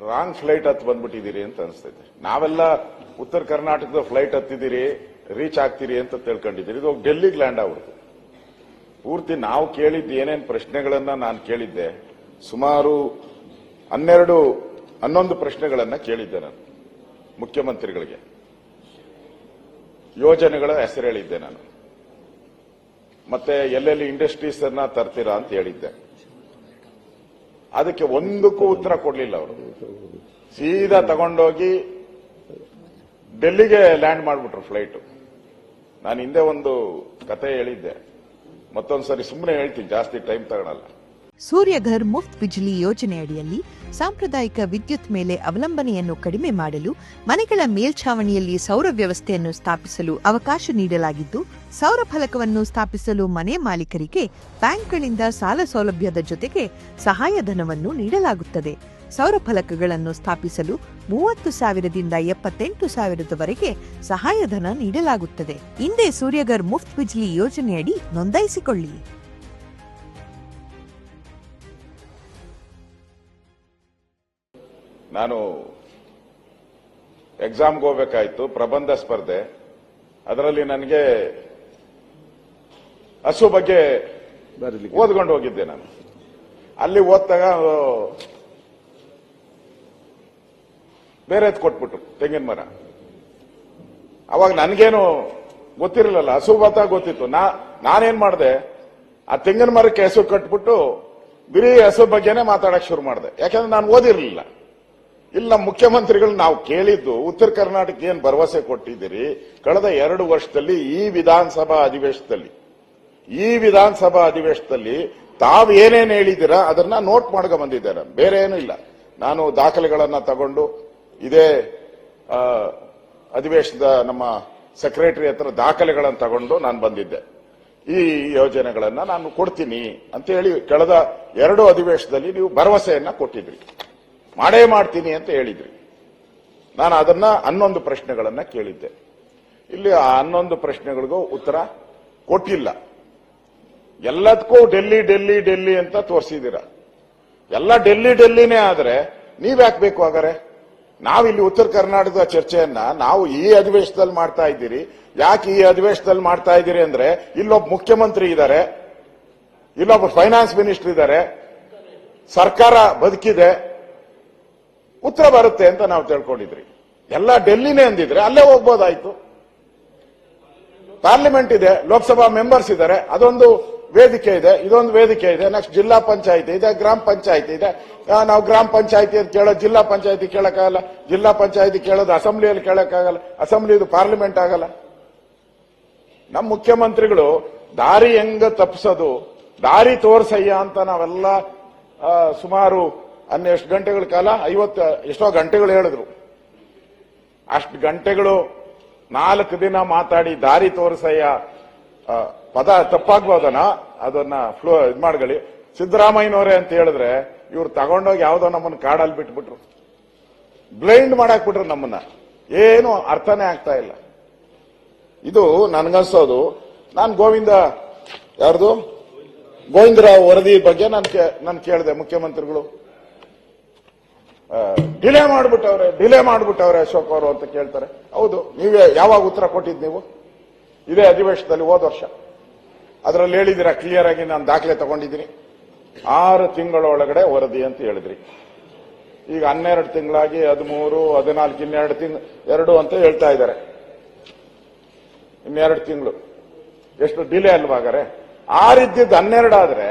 Wrong flight ಹತ್ತು ಬಂದ್ಬಿಟ್ಟಿದ್ದೀರಿ ಅಂತ ಅನಿಸ್ತೈತೆ. ನಾವೆಲ್ಲ ಉತ್ತರ ಕರ್ನಾಟಕದ ಫ್ಲೈಟ್ ಹತ್ತಿದ್ದೀರಿ, ರೀಚ್ ಆಗ್ತೀರಿ ಅಂತ ತಿಳ್ಕೊಂಡಿದ್ದೀರಿ. ಇದು ಡೆಲ್ಲಿಗೆ ಲ್ಯಾಂಡ್ ಆಗ್ಬಿಡ್ತು. ಪೂರ್ತಿ ನಾವು ಕೇಳಿದ್ದು ಏನೇನು ಪ್ರಶ್ನೆಗಳನ್ನ ನಾನು ಕೇಳಿದ್ದೆ, ಸುಮಾರು 11 ಪ್ರಶ್ನೆಗಳನ್ನ ಕೇಳಿದ್ದೆ ನಾನು ಮುಖ್ಯಮಂತ್ರಿಗಳಿಗೆ. ಯೋಜನೆಗಳ ಹೆಸರು ಹೇಳಿದ್ದೆ ನಾನು. ಮತ್ತೆ ಎಲ್ಲೆಲ್ಲಿ ಇಂಡಸ್ಟ್ರೀಸ್ ಅನ್ನ ತರ್ತೀರಾ ಅಂತ ಹೇಳಿದ್ದೆ. ಅದಕ್ಕೆ ಒಂದಕ್ಕೂ ಉತ್ತರ ಕೊಡ್ಲಿಲ್ಲ ಅವರು. ಸೀದಾ ತಗೊಂಡೋಗಿ ಡೆಲ್ಲಿಗೆ ಲ್ಯಾಂಡ್ ಮಾಡಿಬಿಟ್ರು ಫ್ಲೈಟ್. ನಾನು ಹಿಂದೆ ಒಂದು ಕತೆ ಹೇಳಿದ್ದೆ, ಮತ್ತೊಂದ್ಸರಿ ಸುಮ್ಮನೆ ಹೇಳ್ತೀನಿ, ಜಾಸ್ತಿ ಟೈಮ್ ತಗೊಳಲ್ಲ. ಸೂರ್ಯಘರ್ ಮುಫ್ತ್ ಬಿಜ್ಲಿ ಯೋಜನೆಯಡಿಯಲ್ಲಿ ಸಾಂಪ್ರದಾಯಿಕ ವಿದ್ಯುತ್ ಮೇಲೆ ಅವಲಂಬನೆಯನ್ನು ಕಡಿಮೆ ಮಾಡಲು ಮನೆಗಳ ಮೇಲ್ಛಾವಣಿಯಲ್ಲಿ ಸೌರ ವ್ಯವಸ್ಥೆಯನ್ನು ಸ್ಥಾಪಿಸಲು ಅವಕಾಶ ನೀಡಲಾಗಿದ್ದು, ಸೌರ ಫಲಕವನ್ನು ಸ್ಥಾಪಿಸಲು ಮನೆ ಮಾಲೀಕರಿಗೆ ಬ್ಯಾಂಕ್ಗಳಿಂದ ಸಾಲ ಸೌಲಭ್ಯದ ಜೊತೆಗೆ ಸಹಾಯಧನವನ್ನು ನೀಡಲಾಗುತ್ತದೆ. ಸೌರ ಫಲಕಗಳನ್ನು ಸ್ಥಾಪಿಸಲು 30,000ದಿಂದ 78,000ದವರೆಗೆ ಸಹಾಯಧನ ನೀಡಲಾಗುತ್ತದೆ. ಹಿಂದೆ ಸೂರ್ಯಘರ್ ಮುಫ್ತ್ ಬಿಜ್ಲಿ ಯೋಜನೆಯಡಿ ನೋಂದಾಯಿಸಿಕೊಳ್ಳಿ. ನಾನು ಎಕ್ಸಾಮ್ಗೆ ಹೋಗ್ಬೇಕಾಯ್ತು, ಪ್ರಬಂಧ ಸ್ಪರ್ಧೆ. ಅದರಲ್ಲಿ ನನಗೆ ಹಸು ಬಗ್ಗೆ ಓದ್ಕೊಂಡು ಹೋಗಿದ್ದೆ. ನಾನು ಅಲ್ಲಿ ಓದ್ತಾಗ ಬೇರೆ ಕೊಟ್ಬಿಟ್ರು, ತೆಂಗಿನ ಮರ. ಅವಾಗ ನನಗೇನು ಗೊತ್ತಿರಲಿಲ್ಲ, ಹಸು ಬತ್ತ ಗೊತ್ತಿತ್ತು. ನಾನೇನ್ ಮಾಡಿದೆ, ಆ ತೆಂಗಿನ ಮರಕ್ಕೆ ಹೆಸರು ಕಟ್ಬಿಟ್ಟು ಬಿರಿ ಹಸು ಬಗ್ಗೆನೇ ಮಾತಾಡಕ್ ಶುರು ಮಾಡಿದೆ. ಯಾಕಂದ್ರೆ ನಾನು ಓದಿರಲಿಲ್ಲ. ಇಲ್ಲ, ಮುಖ್ಯಮಂತ್ರಿಗಳು ನಾವು ಕೇಳಿದ್ದು ಉತ್ತರ ಕರ್ನಾಟಕ ಏನ್ ಭರವಸೆ ಕೊಟ್ಟಿದ್ದೀರಿ ಕಳೆದ 2 ವರ್ಷದಲ್ಲಿ ಈ ವಿಧಾನಸಭಾ ಅಧಿವೇಶನದಲ್ಲಿ ತಾವು ಏನೇನು ಹೇಳಿದ್ದೀರಾ ಅದನ್ನ ನೋಟ್ ಮಾಡ್ಕೊ ಬಂದಿದ್ದೆ ನಾನು. ಬೇರೆ ಏನೂ ಇಲ್ಲ. ನಾನು ದಾಖಲೆಗಳನ್ನ ತಗೊಂಡು ಇದೇ ಅಧಿವೇಶನದ ನಮ್ಮ ಸೆಕ್ರೆಟರಿ ಹತ್ರ ದಾಖಲೆಗಳನ್ನು ತಗೊಂಡು ನಾನು ಬಂದಿದ್ದೆ. ಈ ಯೋಜನೆಗಳನ್ನ ನಾನು ಕೊಡ್ತೀನಿ ಅಂತ ಹೇಳಿ ಕಳೆದ 2 ಅಧಿವೇಶನದಲ್ಲಿ ನೀವು ಭರವಸೆಯನ್ನ ಕೊಟ್ಟಿದ್ರಿ, ಮಾಡೇ ಮಾಡ್ತೀನಿ ಅಂತ ಹೇಳಿದ್ರಿ. ನಾನು ಅದನ್ನ 11 ಪ್ರಶ್ನೆಗಳನ್ನ ಕೇಳಿದ್ದೆ. ಇಲ್ಲಿ ಆ 11 ಪ್ರಶ್ನೆಗಳಿಗೂ ಉತ್ತರ ಕೊಟ್ಟಿಲ್ಲ. ಎಲ್ಲದಕ್ಕೂ ಡೆಲ್ಲಿ ಡೆಲ್ಲಿ ಡೆಲ್ಲಿ ಅಂತ ತೋರಿಸಿದ್ದೀರ. ಎಲ್ಲ ಡೆಲ್ಲಿನೇ ಆದ್ರೆ ನೀವ್ಯಾಕೆ ಬೇಕು ಹಾಗಾರೆ? ನಾವಿಲ್ಲಿ ಉತ್ತರ ಕರ್ನಾಟಕದ ಚರ್ಚೆಯನ್ನ ನಾವು ಈ ಅಧಿವೇಶನದಲ್ಲಿ ಮಾಡ್ತಾ ಇದ್ದೀರಿ. ಯಾಕೆ ಈ ಅಧಿವೇಶನದಲ್ಲಿ ಮಾಡ್ತಾ ಇದ್ದೀರಿ ಅಂದ್ರೆ, ಇಲ್ಲೊಬ್ಬ ಮುಖ್ಯಮಂತ್ರಿ ಇದ್ದಾರೆ, ಇಲ್ಲೊಬ್ಬ ಫೈನಾನ್ಸ್ ಮಿನಿಸ್ಟರ್ ಇದ್ದಾರೆ, ಸರ್ಕಾರ ಬದುಕಿದೆ, ಉತ್ತರ ಬರುತ್ತೆ ಅಂತ ನಾವು ತಿಳ್ಕೊಂಡಿದ್ರಿ. ಎಲ್ಲ ಡೆಲ್ಲಿನೇ ಅಂದಿದ್ರೆ ಅಲ್ಲೇ ಹೋಗ್ಬೋದಾಯ್ತು. ಪಾರ್ಲಿಮೆಂಟ್ ಇದೆ, ಲೋಕಸಭಾ ಮೆಂಬರ್ಸ್ ಇದ್ದಾರೆ, ಅದೊಂದು ವೇದಿಕೆ ಇದೆ, ಇದೊಂದು ವೇದಿಕೆ ಇದೆ. ನೆಕ್ಸ್ಟ್ ಜಿಲ್ಲಾ ಪಂಚಾಯಿತಿ ಇದೆ, ಗ್ರಾಮ ಪಂಚಾಯಿತಿ ಇದೆ. ನಾವು ಗ್ರಾಮ ಪಂಚಾಯಿತಿ ಅಂತ ಕೇಳೋದು ಜಿಲ್ಲಾ ಪಂಚಾಯಿತಿ ಕೇಳಕ್ಕಾಗಲ್ಲ, ಜಿಲ್ಲಾ ಪಂಚಾಯಿತಿ ಕೇಳೋದು ಅಸೆಂಬ್ಲಿಯಲ್ಲಿ ಕೇಳಕ್ಕಾಗಲ್ಲ, ಅಸೆಂಬ್ಲಿದು ಪಾರ್ಲಿಮೆಂಟ್ ಆಗಲ್ಲ. ನಮ್ಮ ಮುಖ್ಯಮಂತ್ರಿಗಳು ದಾರಿ ಹೆಂಗ ತಪ್ಪಿಸೋದು, ದಾರಿ ತೋರ್ಸಯ್ಯ ಅಂತ ನಾವೆಲ್ಲ ಸುಮಾರು ಎಷ್ಟು ಗಂಟೆಗಳ ಕಾಲ, 50 ಎಷ್ಟೋ ಗಂಟೆಗಳು ಹೇಳಿದ್ರು. ಅಷ್ಟು ಗಂಟೆಗಳು 4 ದಿನ ಮಾತಾಡಿ ದಾರಿ ತೋರಿಸಯ್ಯ ಪದ ತಪ್ಪಾಗ್ಬೋದನ, ಅದನ್ನ ಇದ್ ಮಾಡ್ಕೊಳ್ಳಿ. ಸಿದ್ದರಾಮಯ್ಯನವರೇ ಅಂತ ಹೇಳಿದ್ರೆ ಇವ್ರು ತಗೊಂಡೋಗಿ ಯಾವ್ದೋ ನಮ್ಮನ್ನ ಕಾಡಲ್ಲಿ ಬಿಟ್ಬಿಟ್ರು, ಬ್ಲೈಂಡ್ ಮಾಡಾಕ್ ಬಿಟ್ರು ನಮ್ಮನ್ನ. ಏನು ಅರ್ಥನೇ ಆಗ್ತಾ ಇಲ್ಲ. ಇದು ನನ್ಗನ್ಸೋದು, ನಾನು ಗೋವಿಂದರಾವ್ ವರದಿ ಬಗ್ಗೆ ನಾನು ಕೇಳಿದೆ. ಮುಖ್ಯಮಂತ್ರಿಗಳು ಡಿಲೇ ಮಾಡ್ಬಿಟ್ಟವ್ರೆ ಅಶೋಕ್ ಅವರು ಅಂತ ಕೇಳ್ತಾರೆ. ಹೌದು, ನೀವೇ ಯಾವಾಗ ಉತ್ತರ ಕೊಟ್ಟಿದ್? ನೀವು ಇದೇ ಅಧಿವೇಶನದಲ್ಲಿ ಹೋದ ವರ್ಷ ಅದರಲ್ಲಿ ಹೇಳಿದಿರ ಕ್ಲಿಯರ್ ಆಗಿ. ನಾನು ದಾಖಲೆ ತಗೊಂಡಿದ್ದೀನಿ. 6 ತಿಂಗಳ ಒಳಗಡೆ ವರದಿ ಅಂತ ಹೇಳಿದ್ರಿ. ಈಗ 12 ತಿಂಗಳಾಗಿ 13, 14, ಇನ್ನೆರಡು ತಿಂಗಳು ಅಂತ ಹೇಳ್ತಾ ಇದ್ದಾರೆ. ಇನ್ನೆರಡು ತಿಂಗಳು ಎಷ್ಟು ಡಿಲೇ ಅಲ್ವಾಗಾರೆ? 6 ಇದ್ದಿದ್ದು 12 ಆದ್ರೆ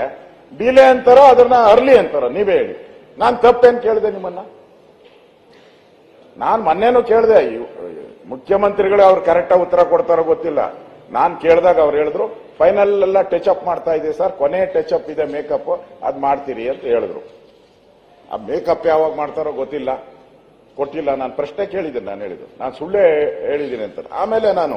ಡಿಲೇ ಅಂತಾರೋ ಅದನ್ನ ಅರ್ಲಿ ಅಂತಾರೋ ನೀವೇ ಹೇಳಿ. ನಾನು ತಪ್ಪೇನು ಕೇಳಿದೆ ನಿಮ್ಮನ್ನ? ನಾನು ಮೊನ್ನೆನೂ ಕೇಳಿದೆ. ಮುಖ್ಯಮಂತ್ರಿಗಳು ಅವ್ರು ಕರೆಕ್ಟಾಗಿ ಉತ್ತರ ಕೊಡ್ತಾರೋ ಗೊತ್ತಿಲ್ಲ. ನಾನು ಕೇಳಿದಾಗ ಅವ್ರು ಹೇಳಿದ್ರು ಫೈನಲ್ ಎಲ್ಲ ಟಚ್ ಅಪ್ ಮಾಡ್ತಾ ಇದೆ ಸರ್, ಕೊನೆ ಟಚ್ ಅಪ್ ಇದೆ, ಮೇಕಪ್, ಅದ್ ಮಾಡ್ತೀರಿ ಅಂತ ಹೇಳಿದ್ರು. ಆ ಮೇಕಪ್ ಯಾವಾಗ ಮಾಡ್ತಾರೋ ಗೊತ್ತಿಲ್ಲ, ಕೊಟ್ಟಿಲ್ಲ. ನಾನು ಪ್ರಶ್ನೆ ಕೇಳಿದ್ದೀನಿ, ನಾನು ಹೇಳಿದ್ದು ನಾನು ಸುಳ್ಳೇ ಹೇಳಿದ್ದೀನಿ ಅಂತ. ಆಮೇಲೆ ನಾನು